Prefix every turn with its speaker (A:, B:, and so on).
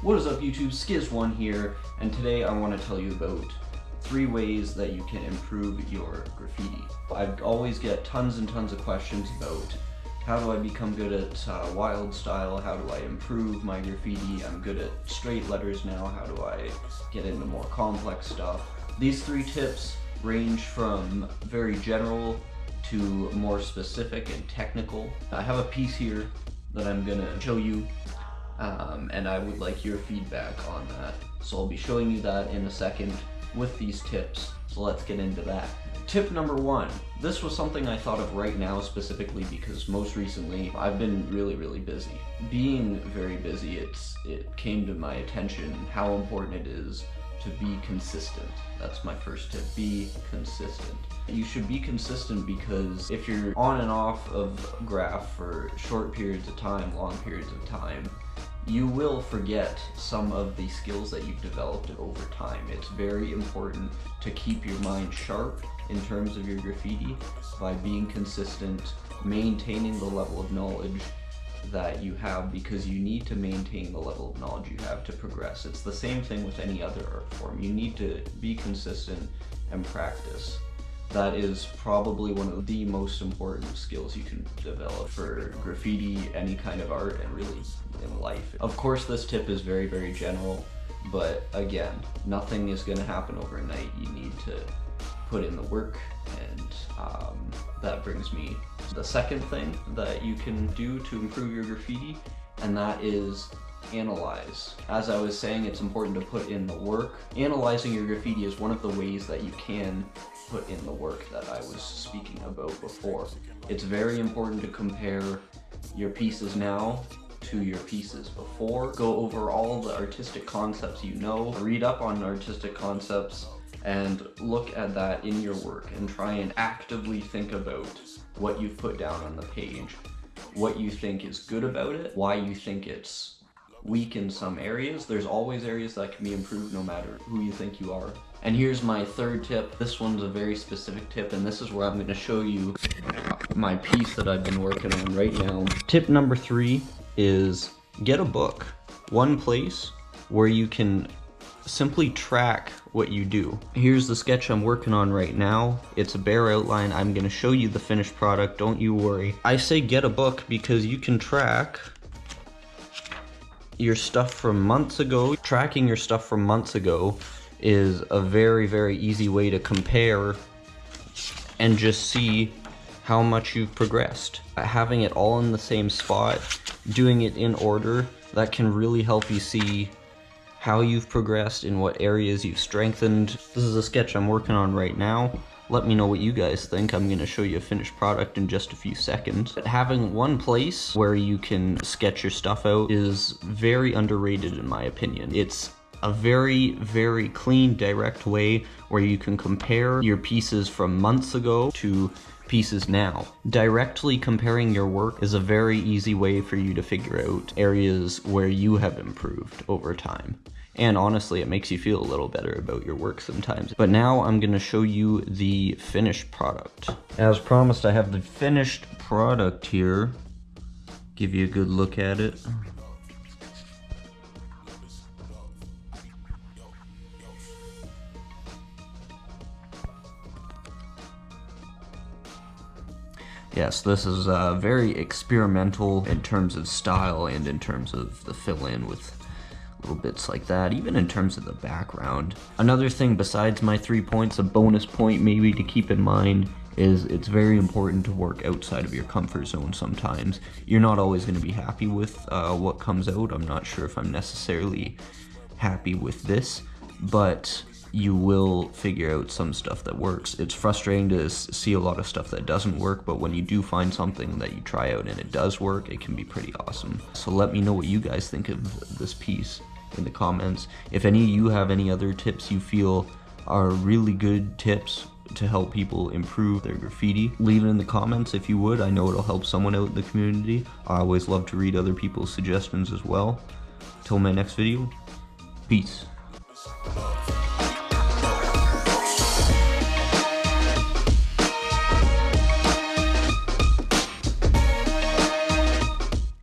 A: What is up YouTube, Skiz1 here, and today I want to tell you about 3 ways that you can improve your graffiti. I always get tons and tons of questions about how do I become good at wild style, how do I improve my graffiti, I'm good at straight letters now, how do I get into more complex stuff. These 3 tips range from very general to more specific and technical. I have a piece here that I'm gonna show you, and I would like your feedback on that. So I'll be showing you that in a second with these tips, so let's get into that. Tip number 1. This was something I thought of right now specifically because most recently I've been really busy. Being very busy, it came to my attention how important it is to be consistent. That's my first tip, be consistent. You should be consistent because if you're on and off of graph for short periods of time, long periods of time, you will forget some of the skills that you've developed over time. It's very important to keep your mind sharp in terms of your graffiti by being consistent, maintaining the level of knowledge that you have, because you need to maintain the level of knowledge you have to progress. It's the same thing with any other art form. You need to be consistent and practice. That is probably one of the most important skills you can develop for graffiti, any kind of art, and really in life. Of course, this tip is very general, but again, nothing is going to happen overnight. You need to put in the work, and that brings me to the second thing that you can do to improve your graffiti, and that is analyze. As I was saying, it's important to put in the work. Analyzing your graffiti is one of the ways that you can put in the work that I was speaking about before. It's very important to compare your pieces now to your pieces before. Go over all the artistic concepts you know, read up on artistic concepts, and look at that in your work and try and actively think about what you've put down on the page, what you think is good about it, why you think it's weak in some areas. There's always areas that can be improved no matter who you think you are. And here's my third tip. This one's a very specific tip, and this is where I'm going to show you my piece that I've been working on right now. Tip number 3 is get a book. One place where you can simply track what you do. Here's the sketch I'm working on right now. It's a bare outline. I'm going to show you the finished product, don't you worry. I say get a book because you can track your stuff from months ago. Tracking your stuff from months ago is a very easy way to compare and just see how much you've progressed. Having it all in the same spot, doing it in order, that can really help you see how you've progressed, in what areas you've strengthened. This is a sketch I'm working on right now. Let me know what you guys think. I'm going to show you a finished product in just a few seconds. But having one place where you can sketch your stuff out is very underrated in my opinion. It's a very clean, direct way where you can compare your pieces from months ago to pieces now. Directly comparing your work is a very easy way for you to figure out areas where you have improved over time. And honestly, it makes you feel a little better about your work sometimes. But now I'm going to show you the finished product. As promised, I have the finished product here. Give you a good look at it. Yes, this is very experimental in terms of style and in terms of the fill-in with little bits like that, even in terms of the background. Another thing besides my 3 points, a bonus point maybe to keep in mind, is it's very important to work outside of your comfort zone sometimes. You're not always going to be happy with what comes out. I'm not sure if I'm necessarily happy with this, but you will figure out some stuff that works. It's frustrating to see a lot of stuff that doesn't work, but when you do find something that you try out and it does work, it can be pretty awesome. So let me know what you guys think of this piece in the comments. If any of you have any other tips you feel are really good tips to help people improve their graffiti, leave it in the comments if you would. I know it'll help someone out in the community. I always love to read other people's suggestions as well. Till my next video, peace.